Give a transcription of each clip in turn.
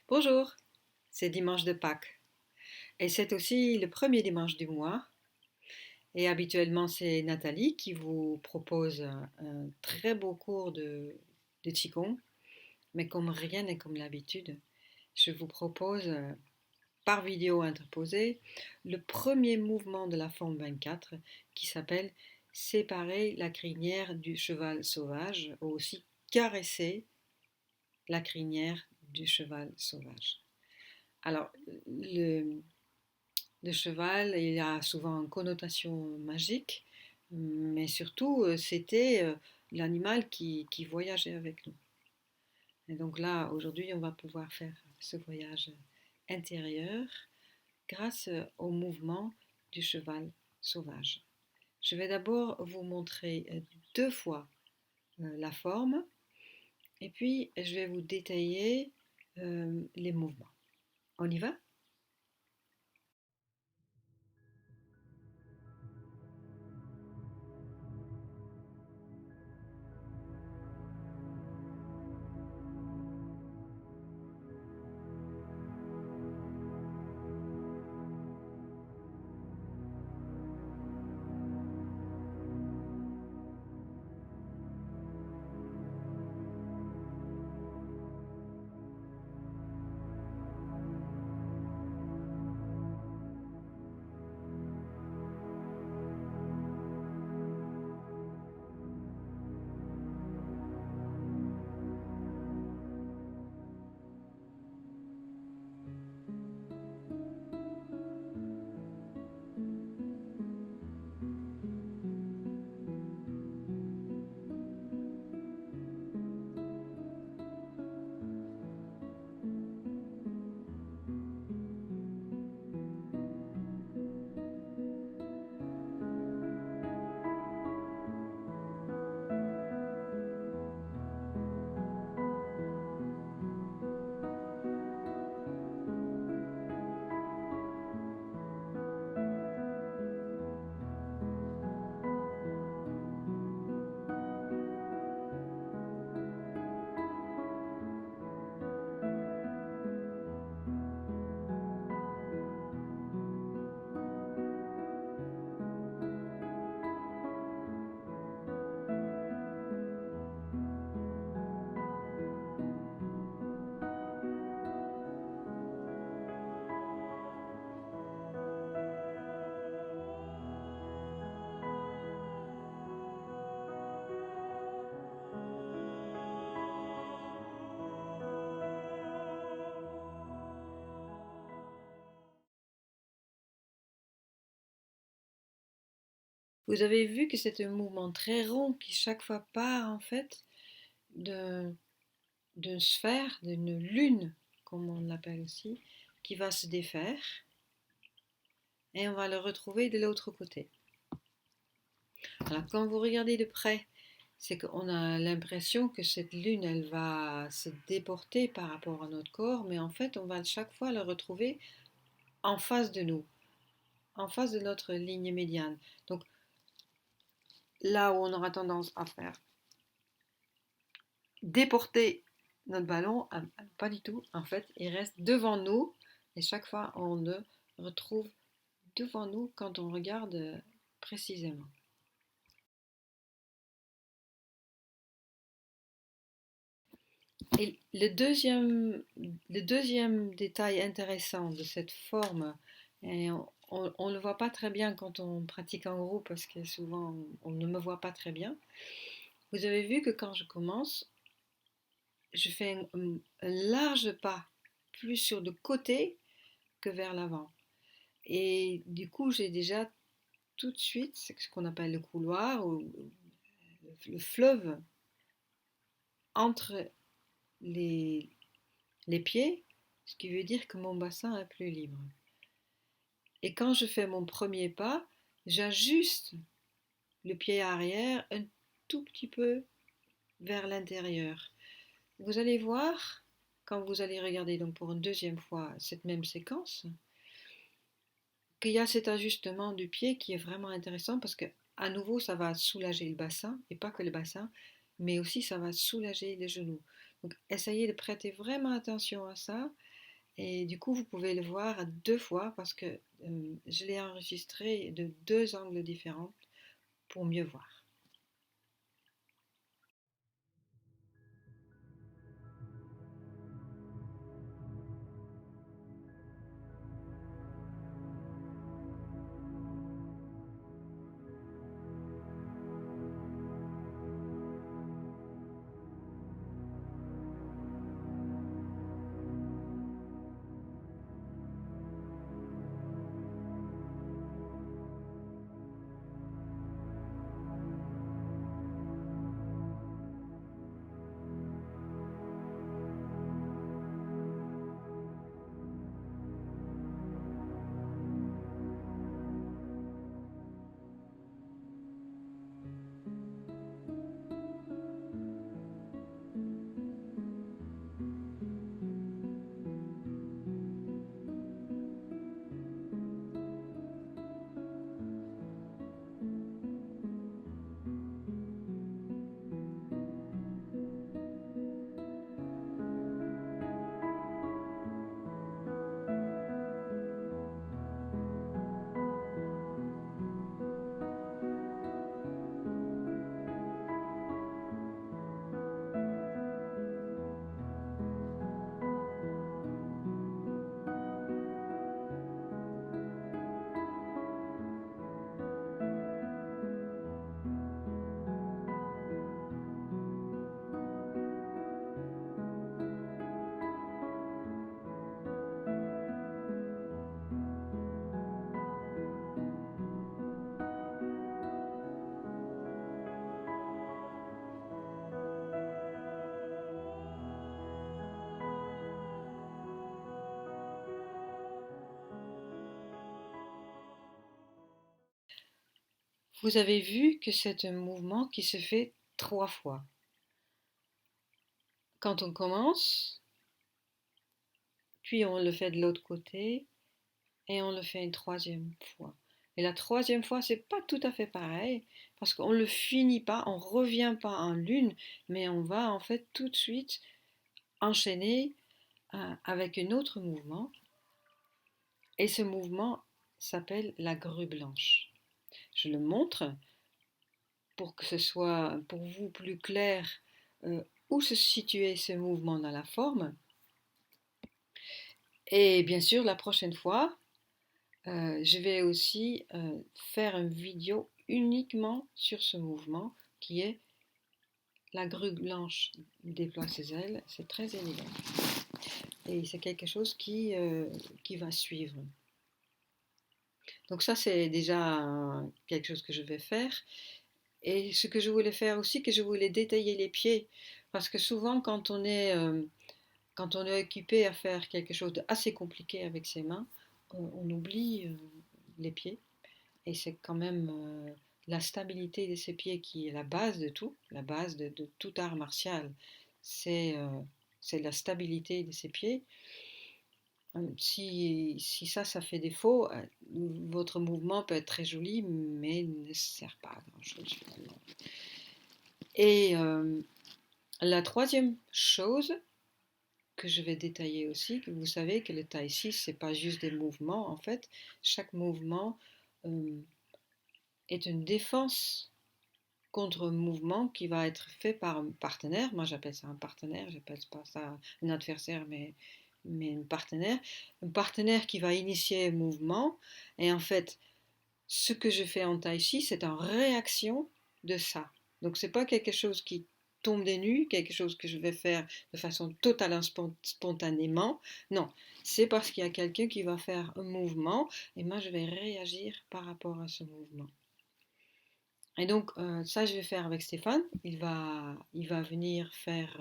Bonjour, c'est dimanche de Pâques et c'est aussi le premier dimanche du mois. Et habituellement, c'est Nathalie qui vous propose un très beau cours de Qigong. Mais comme rien n'est comme l'habitude, je vous propose par vidéo interposée le premier mouvement de la forme 24 qui s'appelle séparer la crinière du cheval sauvage ou aussi caresser la crinière du cheval sauvage. Alors, le cheval, il a souvent une connotation magique, mais surtout, c'était l'animal qui voyageait avec nous. Et donc là, aujourd'hui, on va pouvoir faire ce voyage intérieur grâce au mouvement du cheval sauvage. Je vais d'abord vous montrer deux fois la forme et puis je vais vous détailler les mouvements. On y va? Vous avez vu que c'est un mouvement très rond qui chaque fois part en fait de- d'une sphère, d'une lune, comme on l'appelle aussi, qui va se défaire et on va le retrouver de l'autre côté. Alors quand vous regardez de près, c'est qu'on a l'impression que cette lune, elle va se déporter par rapport à notre corps, mais en fait, on va chaque fois la retrouver en face de nous, en face de notre ligne médiane. Donc là où on aura tendance à faire déporter notre ballon, pas du tout. En fait, il reste devant nous et chaque fois, on le retrouve devant nous quand on regarde précisément. Et le deuxième détail intéressant de cette forme, et on ne le voit pas très bien quand on pratique en groupe parce que souvent on ne me voit pas très bien. Vous avez vu que quand je commence, je fais un large pas plus sur le côté que vers l'avant. Et du coup, j'ai déjà tout de suite ce qu'on appelle le couloir ou le fleuve entre les, les pieds, ce qui veut dire que mon bassin est plus libre. Et quand je fais mon premier pas, j'ajuste le pied arrière un tout petit peu vers l'intérieur. Vous allez voir, quand vous allez regarder donc pour une deuxième fois cette même séquence, qu'il y a cet ajustement du pied qui est vraiment intéressant parce que à nouveau ça va soulager le bassin et pas que le bassin, mais aussi ça va soulager les genoux. Donc essayez de prêter vraiment attention à ça Et du coup, vous pouvez le voir 2 fois parce que je l'ai enregistré de 2 angles différents pour mieux voir. Vous avez vu que c'est un mouvement qui se fait 3 fois. Quand on commence, puis on le fait de l'autre côté et on le fait une 3e fois. Et la 3e fois, c'est pas tout à fait pareil parce qu'on le finit pas, on revient pas en lune, mais on va en fait tout de suite enchaîner avec un autre mouvement. Et ce mouvement s'appelle la grue blanche. Je le montre pour que ce soit pour vous plus clair où se situait ce mouvement dans la forme. Et bien sûr, la prochaine fois, je vais aussi faire une vidéo uniquement sur ce mouvement qui est la grue blanche déploie ses ailes. C'est très élégant. Et c'est quelque chose qui va suivre. Donc ça, c'est déjà quelque chose que je vais faire. Et ce que je voulais faire aussi, que je voulais détailler les pieds. Parce que souvent, quand on est occupé à faire quelque chose d'assez compliqué avec ses mains, on oublie les pieds. Et c'est quand même la stabilité de ses pieds qui est la base de tout, la base de tout art martial. C'est la stabilité de ses pieds. Si ça fait défaut, votre mouvement peut être très joli, mais ne sert pas à grand-chose finalement. Et la 3e chose que je vais détailler aussi, que vous savez que le tai chi, c'est pas juste des mouvements en fait. Chaque mouvement est une défense contre un mouvement qui va être fait par un partenaire. Moi, j'appelle ça un partenaire, j'appelle pas ça un adversaire, mais un partenaire. Un partenaire qui va initier un mouvement. Et en fait, ce que je fais en tai chi, c'est en réaction de ça. Donc, c'est pas quelque chose qui tombe des nues, quelque chose que je vais faire de façon totalement spontanément. Non, c'est parce qu'il y a quelqu'un qui va faire un mouvement et moi, je vais réagir par rapport à ce mouvement. Et donc, ça, je vais faire avec Stéphane. Il va venir faire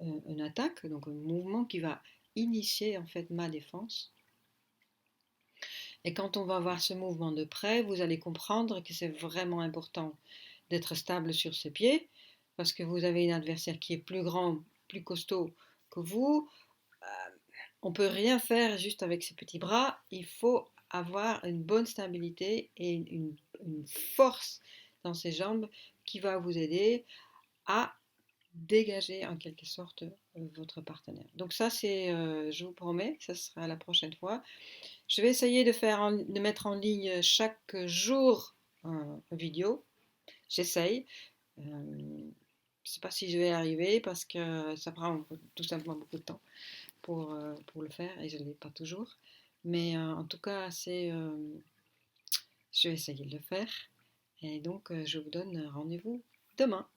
une attaque, donc un mouvement qui va initier en fait ma défense. Et quand on va voir ce mouvement de près, vous allez comprendre que c'est vraiment important d'être stable sur ses pieds, parce que vous avez un adversaire qui est plus grand, plus costaud que vous. On ne peut rien faire juste avec ses petits bras. Il faut avoir une bonne stabilité et une force dans ses jambes qui va vous aider à dégager en quelque sorte votre partenaire. Donc ça, je vous promets, ça sera la prochaine fois. Je vais essayer de mettre en ligne chaque jour une vidéo. J'essaye. Je ne sais pas si je vais y arriver parce que ça prend tout simplement beaucoup de temps pour le faire et je ne l'ai pas toujours. Mais en tout cas, je vais essayer de le faire. Et donc, je vous donne rendez-vous demain.